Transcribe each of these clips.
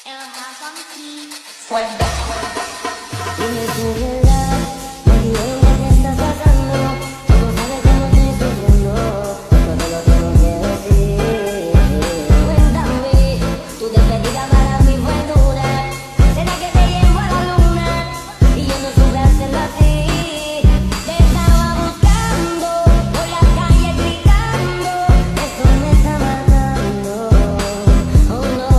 Dime tu verdad, nadie me está sacando. Tú no sabes cómo estoy sufriendo, eso te lo tengo que decir. Cuéntame, tu despedida para mí fue dura. ¿Será que te llevo a la luna? Y yo no supe hacerlo así. Te estaba buscando, por la calle gritando. Eso me está matando, oh no.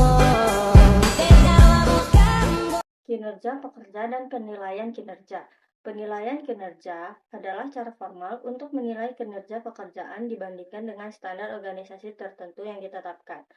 Te estaba buscando. Kinerja pekerja dan penilaian kinerja. Penilaian kinerja adalah cara formal untuk menilai kinerja pekerjaan dibandingkan dengan standar organisasi tertentu yang ditetapkan.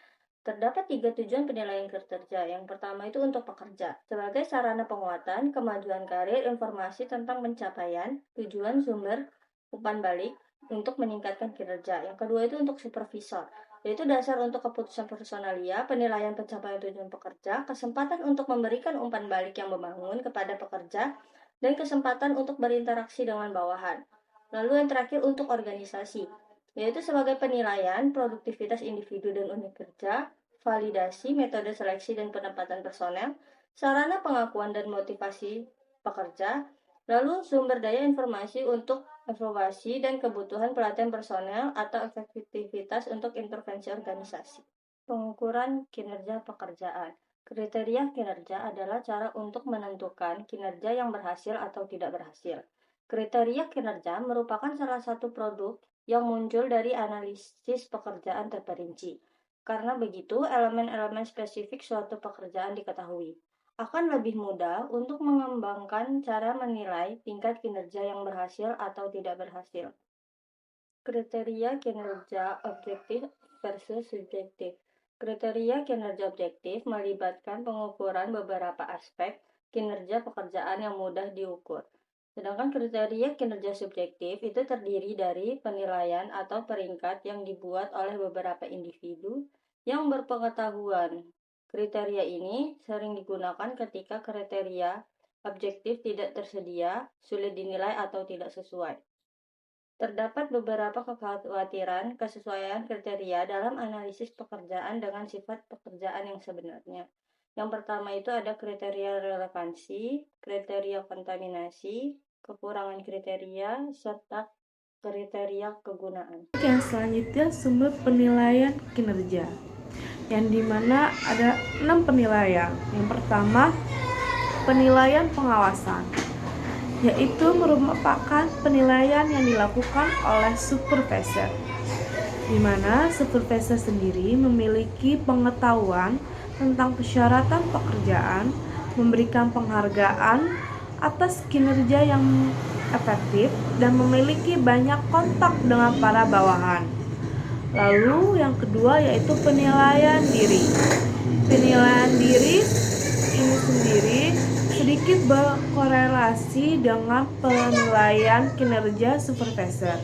Terdapat 3 tujuan penilaian kinerja. Yang pertama itu untuk pekerja, sebagai sarana penguatan, kemajuan karir, informasi tentang pencapaian, tujuan sumber, umpan balik, untuk meningkatkan kinerja. Yang kedua itu untuk supervisor, yaitu dasar untuk keputusan personalia, penilaian pencapaian tujuan pekerja, kesempatan untuk memberikan umpan balik yang membangun kepada pekerja, dan kesempatan untuk berinteraksi dengan bawahan. Lalu yang terakhir untuk organisasi, yaitu sebagai penilaian produktivitas individu dan unit kerja, validasi metode seleksi dan penempatan personel, sarana pengakuan dan motivasi pekerja, lalu sumber daya informasi untuk evaluasi dan kebutuhan pelatihan personel atau efektivitas untuk intervensi organisasi. Pengukuran kinerja pekerjaan. Kriteria kinerja adalah cara untuk menentukan kinerja yang berhasil atau tidak berhasil. Kriteria kinerja merupakan salah satu produk yang muncul dari analisis pekerjaan terperinci. Karena begitu, elemen-elemen spesifik suatu pekerjaan diketahui. Akan lebih mudah untuk mengembangkan cara menilai tingkat kinerja yang berhasil atau tidak berhasil. Kriteria kinerja objektif versus subjektif. Kriteria kinerja objektif melibatkan pengukuran beberapa aspek kinerja pekerjaan yang mudah diukur. Sedangkan kriteria kinerja subjektif itu terdiri dari penilaian atau peringkat yang dibuat oleh beberapa individu yang berpengetahuan. Kriteria ini sering digunakan ketika kriteria objektif tidak tersedia, sulit dinilai atau tidak sesuai. Terdapat beberapa kekhawatiran kesesuaian kriteria dalam analisis pekerjaan dengan sifat pekerjaan yang sebenarnya. Yang pertama itu ada kriteria relevansi, kriteria kontaminasi, kekurangan kriteria, serta kriteria kegunaan. Yang selanjutnya sumber penilaian kinerja, yang dimana ada 6 penilaian. Yang pertama, penilaian pengawasan, yaitu merupakan penilaian yang dilakukan oleh supervisor, di mana supervisor sendiri memiliki pengetahuan tentang persyaratan pekerjaan, memberikan penghargaan atas kinerja yang efektif, dan memiliki banyak kontak dengan para bawahan. Lalu yang kedua yaitu penilaian diri. Penilaian diri ini sendiri sedikit berkorelasi dengan penilaian kinerja supervisor.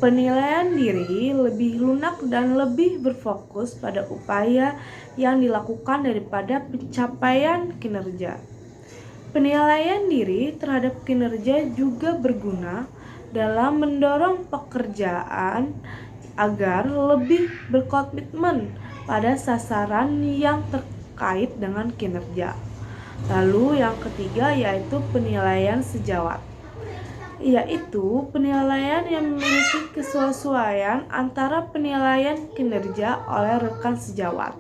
Penilaian diri lebih lunak dan lebih berfokus pada upaya yang dilakukan daripada pencapaian kinerja. Penilaian diri terhadap kinerja juga berguna dalam mendorong pekerjaan agar lebih berkomitmen pada sasaran yang terkait dengan kinerja. Lalu yang ketiga yaitu penilaian sejawat, yaitu penilaian yang memiliki kesesuaian antara penilaian kinerja oleh rekan sejawat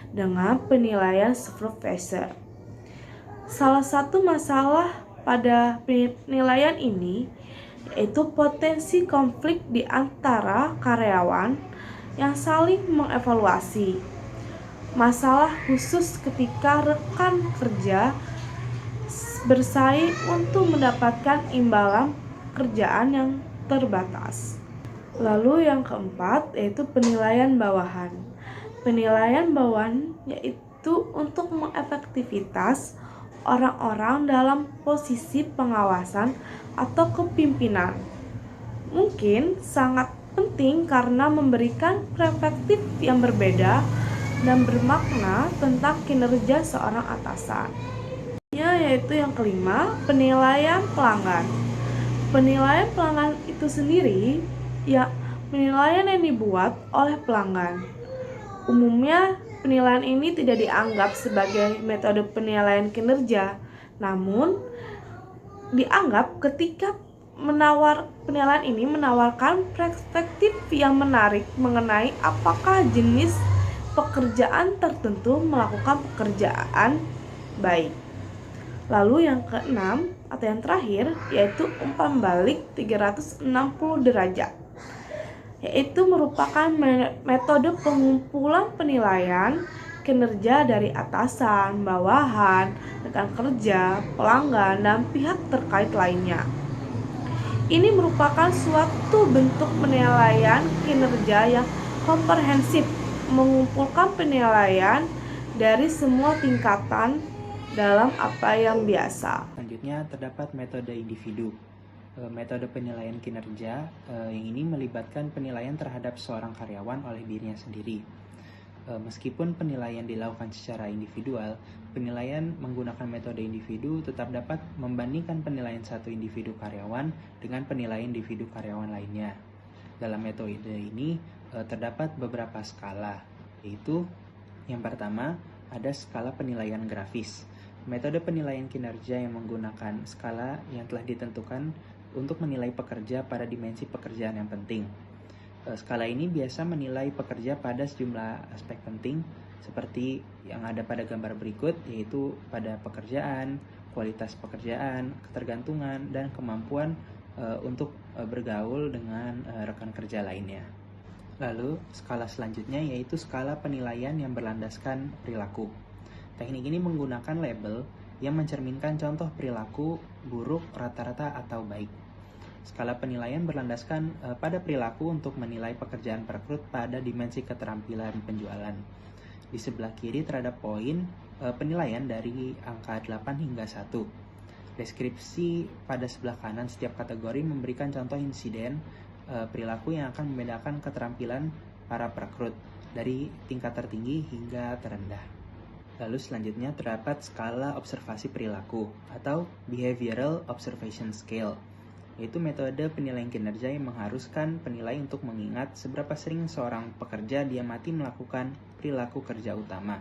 dengan penilaian supervisor. Salah satu masalah pada penilaian ini yaitu potensi konflik di antara karyawan yang saling mengevaluasi. Masalah khusus ketika rekan kerja bersaing untuk mendapatkan imbalan kerjaan yang terbatas. Lalu yang keempat yaitu penilaian bawahan. Penilaian bawahan yaitu untuk mengefektivitas orang-orang dalam posisi pengawasan atau kepimpinan. Mungkin sangat penting karena memberikan perspektif yang berbeda dan bermakna tentang kinerja seorang atasan. Yaitu yang kelima, penilaian pelanggan. Penilaian pelanggan itu sendiri penilaian yang dibuat oleh pelanggan. Umumnya penilaian ini tidak dianggap sebagai metode penilaian kinerja, namun dianggap ketika penilaian ini menawarkan perspektif yang menarik mengenai apakah jenis pekerjaan tertentu melakukan pekerjaan baik. Lalu yang keenam atau yang terakhir yaitu umpan balik 360 derajat, yaitu merupakan metode pengumpulan penilaian kinerja dari atasan, bawahan, rekan kerja, pelanggan, dan pihak terkait lainnya. Ini merupakan suatu bentuk penilaian kinerja yang komprehensif, mengumpulkan penilaian dari semua tingkatan dalam apa yang biasa. Selanjutnya terdapat metode individu. Metode penilaian kinerja yang ini melibatkan penilaian terhadap seorang karyawan oleh dirinya sendiri. Meskipun penilaian dilakukan secara individual, penilaian menggunakan metode individu tetap dapat membandingkan penilaian satu individu karyawan dengan penilaian individu karyawan lainnya. Dalam metode ini terdapat beberapa skala, yaitu yang pertama ada skala penilaian grafis. Metode penilaian kinerja yang menggunakan skala yang telah ditentukan untuk menilai pekerja pada dimensi pekerjaan yang penting. Skala ini biasa menilai pekerja pada sejumlah aspek penting seperti yang ada pada gambar berikut, yaitu pada pekerjaan, kualitas pekerjaan, ketergantungan, dan kemampuan untuk bergaul dengan rekan kerja lainnya. Lalu skala selanjutnya yaitu skala penilaian yang berlandaskan perilaku. Teknik ini menggunakan label yang mencerminkan contoh perilaku buruk, rata-rata, atau baik. Skala penilaian berlandaskan pada perilaku untuk menilai pekerjaan perekrut pada dimensi keterampilan penjualan. Di sebelah kiri terhadap poin penilaian dari angka 8 hingga 1. Deskripsi pada sebelah kanan setiap kategori memberikan contoh insiden perilaku yang akan membedakan keterampilan para perekrut dari tingkat tertinggi hingga terendah. Lalu selanjutnya terdapat skala observasi perilaku atau Behavioral Observation Scale, yaitu metode penilaian kinerja yang mengharuskan penilai untuk mengingat seberapa sering seorang pekerja diamati melakukan perilaku kerja utama.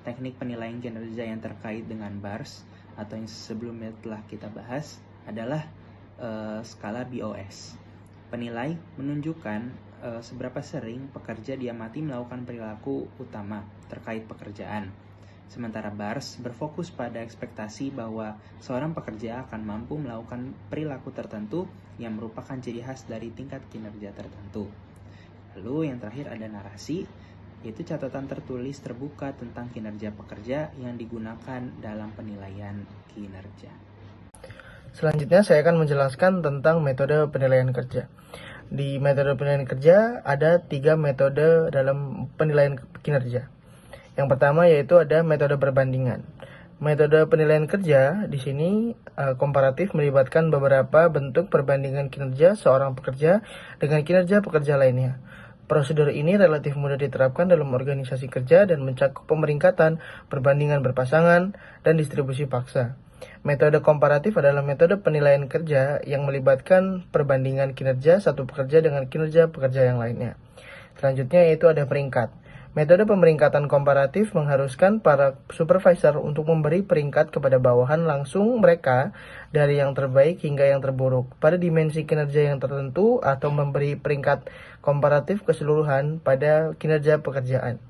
Teknik penilaian kinerja yang terkait dengan BARS atau yang sebelumnya telah kita bahas adalah skala BOS. Penilai menunjukkan seberapa sering pekerja diamati melakukan perilaku utama terkait pekerjaan. Sementara BARS berfokus pada ekspektasi bahwa seorang pekerja akan mampu melakukan perilaku tertentu yang merupakan ciri khas dari tingkat kinerja tertentu. Lalu yang terakhir ada narasi, yaitu catatan tertulis terbuka tentang kinerja pekerja yang digunakan dalam penilaian kinerja. Selanjutnya saya akan menjelaskan tentang metode penilaian kerja. Di metode penilaian kerja ada 3 metode dalam penilaian kinerja. Yang pertama yaitu ada metode perbandingan. Metode penilaian kerja di sini komparatif melibatkan beberapa bentuk perbandingan kinerja seorang pekerja dengan kinerja pekerja lainnya. Prosedur ini relatif mudah diterapkan dalam organisasi kerja dan mencakup pemeringkatan, perbandingan berpasangan, dan distribusi paksa. Metode komparatif adalah metode penilaian kerja yang melibatkan perbandingan kinerja satu pekerja dengan kinerja pekerja yang lainnya. Selanjutnya yaitu ada peringkat. Metode pemeringkatan komparatif mengharuskan para supervisor untuk memberi peringkat kepada bawahan langsung mereka dari yang terbaik hingga yang terburuk pada dimensi kinerja yang tertentu atau memberi peringkat komparatif keseluruhan pada kinerja pekerjaan.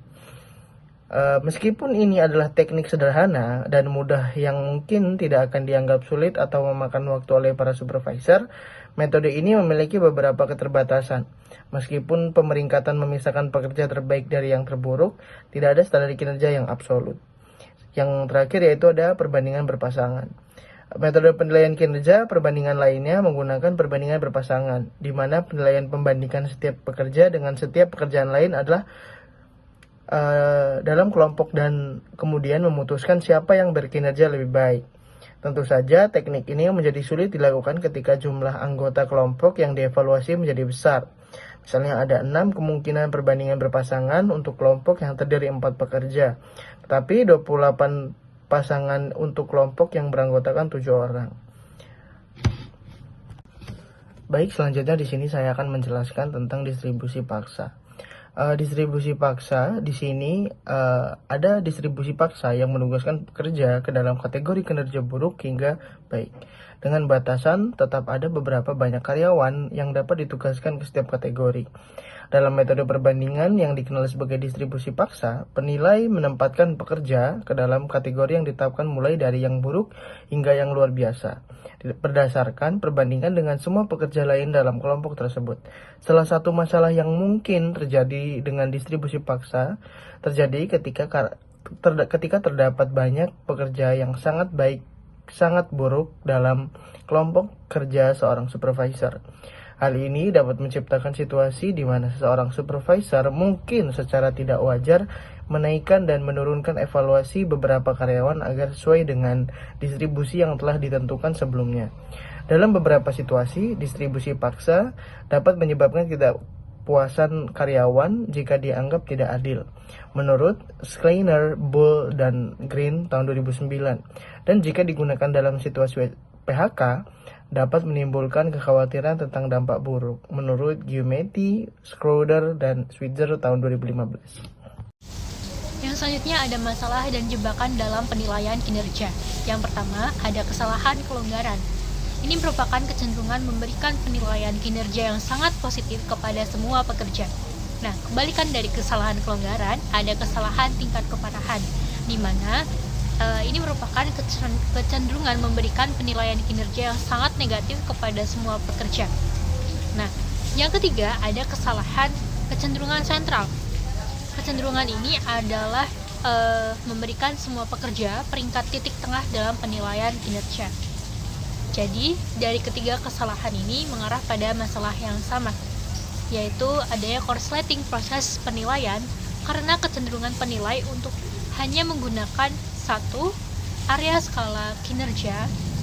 Meskipun ini adalah teknik sederhana dan mudah yang mungkin tidak akan dianggap sulit atau memakan waktu oleh para supervisor, metode ini memiliki beberapa keterbatasan. Meskipun pemeringkatan memisahkan pekerja terbaik dari yang terburuk, tidak ada standar kinerja yang absolut. Yang terakhir yaitu ada perbandingan berpasangan. Metode penilaian kinerja perbandingan lainnya menggunakan perbandingan berpasangan, di mana penilaian pembandingkan setiap pekerja dengan setiap pekerjaan lain adalah dalam kelompok dan kemudian memutuskan siapa yang berkinerja lebih baik. Tentu saja teknik ini menjadi sulit dilakukan ketika jumlah anggota kelompok yang dievaluasi menjadi besar. Misalnya ada 6 kemungkinan perbandingan berpasangan untuk kelompok yang terdiri 4 pekerja, tetapi 28 pasangan untuk kelompok yang beranggotakan 7 orang. Baik, selanjutnya di sini saya akan menjelaskan tentang distribusi paksa. Distribusi paksa di sini ada distribusi paksa yang menugaskan pekerja ke dalam kategori kinerja buruk hingga baik. Dengan batasan tetap ada beberapa banyak karyawan yang dapat ditugaskan ke setiap kategori. Dalam metode perbandingan yang dikenal sebagai distribusi paksa, penilai menempatkan pekerja ke dalam kategori yang ditetapkan mulai dari yang buruk hingga yang luar biasa, berdasarkan perbandingan dengan semua pekerja lain dalam kelompok tersebut. Salah satu masalah yang mungkin terjadi dengan distribusi paksa terjadi ketika terdapat banyak pekerja yang sangat baik, sangat buruk dalam kelompok kerja seorang supervisor. Hal ini dapat menciptakan situasi di mana seseorang supervisor mungkin secara tidak wajar menaikkan dan menurunkan evaluasi beberapa karyawan agar sesuai dengan distribusi yang telah ditentukan sebelumnya. Dalam beberapa situasi, distribusi paksa dapat menyebabkan ketidakpuasan karyawan jika dianggap tidak adil. Menurut Schreiner, Bull, dan Green tahun 2009, dan jika digunakan dalam situasi PHK, dapat menimbulkan kekhawatiran tentang dampak buruk, menurut Giumetti, Schroeder, dan Switzer tahun 2015. Yang selanjutnya ada masalah dan jebakan dalam penilaian kinerja. Yang pertama, ada kesalahan kelonggaran. Ini merupakan kecenderungan memberikan penilaian kinerja yang sangat positif kepada semua pekerja. Nah, kebalikan dari kesalahan kelonggaran, ada kesalahan tingkat keparahan, di mana ini merupakan kecenderungan memberikan penilaian kinerja yang sangat negatif kepada semua pekerja. Nah, yang ketiga ada kesalahan kecenderungan sentral. Kecenderungan ini adalah memberikan semua pekerja peringkat titik tengah dalam penilaian kinerja. Jadi, dari ketiga kesalahan ini mengarah pada masalah yang sama, yaitu adanya korsleting proses penilaian karena kecenderungan penilai untuk hanya menggunakan satu area skala kinerja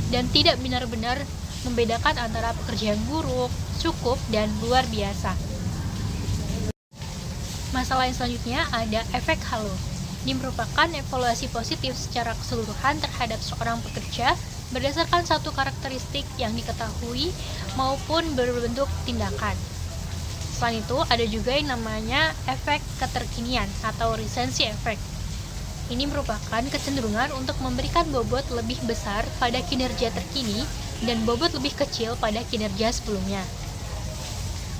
dan tidak benar-benar membedakan antara pekerja yang buruk, cukup, dan luar biasa. Masalah yang selanjutnya ada efek halo. Ini merupakan evaluasi positif secara keseluruhan terhadap seorang pekerja berdasarkan satu karakteristik yang diketahui maupun berbentuk tindakan. Selain itu, ada juga yang namanya efek keterkinian atau recency effect. Ini merupakan kecenderungan untuk memberikan bobot lebih besar pada kinerja terkini dan bobot lebih kecil pada kinerja sebelumnya.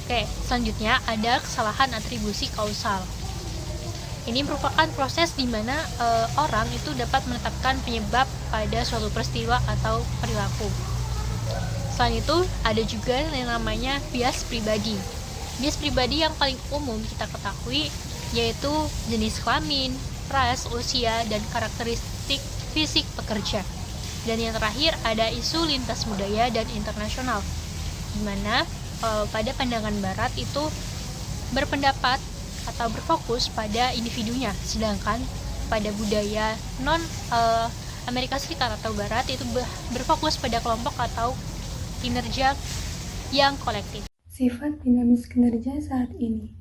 Oke, selanjutnya ada kesalahan atribusi kausal. Ini merupakan proses di mana orang itu dapat menetapkan penyebab pada suatu peristiwa atau perilaku. Selain itu, ada juga yang namanya bias pribadi. Bias pribadi yang paling umum kita ketahui yaitu jenis kelamin, ras, usia, dan karakteristik fisik pekerja. Dan yang terakhir ada isu lintas budaya dan internasional, di mana pada pandangan barat itu berpendapat atau berfokus pada individunya, sedangkan pada budaya non Amerika Serikat atau Barat itu berfokus pada kelompok atau kinerja yang kolektif. Sifat dinamis kinerja saat ini.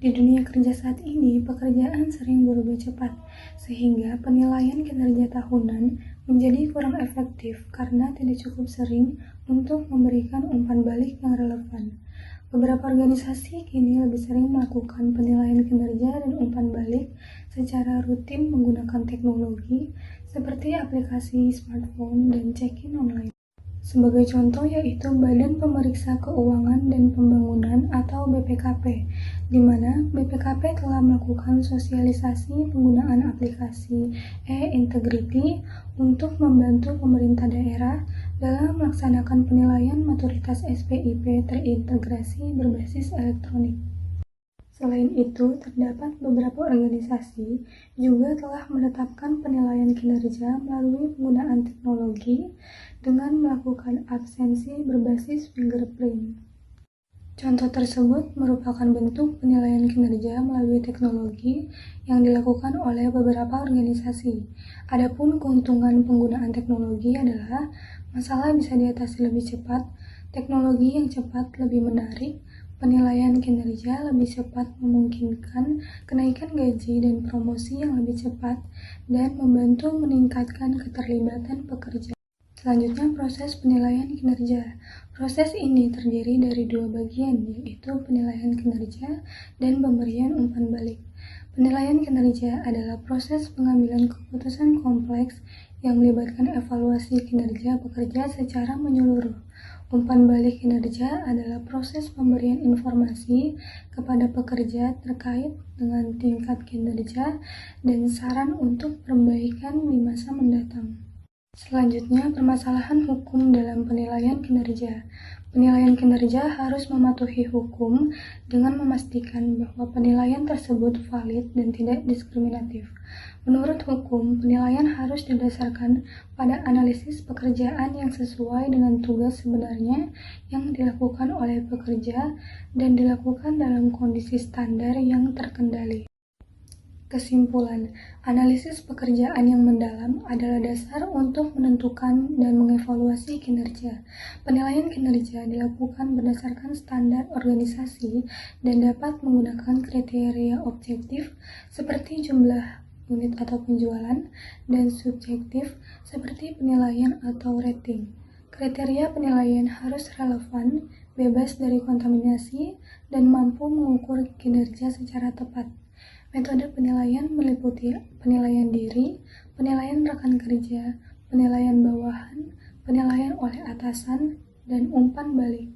Di dunia kerja saat ini, pekerjaan sering berubah cepat, sehingga penilaian kinerja tahunan menjadi kurang efektif karena tidak cukup sering untuk memberikan umpan balik yang relevan. Beberapa organisasi kini lebih sering melakukan penilaian kinerja dan umpan balik secara rutin menggunakan teknologi seperti aplikasi smartphone dan check-in online. Sebagai contoh yaitu Badan Pemeriksa Keuangan dan Pembangunan atau BPKP, di mana BPKP telah melakukan sosialisasi penggunaan aplikasi e-Integrity untuk membantu pemerintah daerah dalam melaksanakan penilaian maturitas SPIP terintegrasi berbasis elektronik. Selain itu, terdapat beberapa organisasi juga telah menetapkan penilaian kinerja melalui penggunaan teknologi dengan melakukan absensi berbasis fingerprint. Contoh tersebut merupakan bentuk penilaian kinerja melalui teknologi yang dilakukan oleh beberapa organisasi. Adapun keuntungan penggunaan teknologi adalah masalah bisa diatasi lebih cepat, teknologi yang cepat lebih menarik, penilaian kinerja lebih cepat memungkinkan kenaikan gaji dan promosi yang lebih cepat, dan membantu meningkatkan keterlibatan pekerja. Selanjutnya, proses penilaian kinerja. Proses ini terdiri dari dua bagian, yaitu penilaian kinerja dan pemberian umpan balik. Penilaian kinerja adalah proses pengambilan keputusan kompleks yang melibatkan evaluasi kinerja pekerja secara menyeluruh. Umpan balik kinerja adalah proses pemberian informasi kepada pekerja terkait dengan tingkat kinerja dan saran untuk perbaikan di masa mendatang. Selanjutnya, permasalahan hukum dalam penilaian kinerja. Penilaian kinerja harus mematuhi hukum dengan memastikan bahwa penilaian tersebut valid dan tidak diskriminatif. Menurut hukum, penilaian harus didasarkan pada analisis pekerjaan yang sesuai dengan tugas sebenarnya yang dilakukan oleh pekerja dan dilakukan dalam kondisi standar yang terkendali. Kesimpulan, analisis pekerjaan yang mendalam adalah dasar untuk menentukan dan mengevaluasi kinerja. Penilaian kinerja dilakukan berdasarkan standar organisasi dan dapat menggunakan kriteria objektif seperti jumlah unit atau penjualan dan subjektif seperti penilaian atau rating. Kriteria penilaian harus relevan, bebas dari kontaminasi, dan mampu mengukur kinerja secara tepat. Metode penilaian meliputi penilaian diri, penilaian rekan kerja, penilaian bawahan, penilaian oleh atasan, dan umpan balik.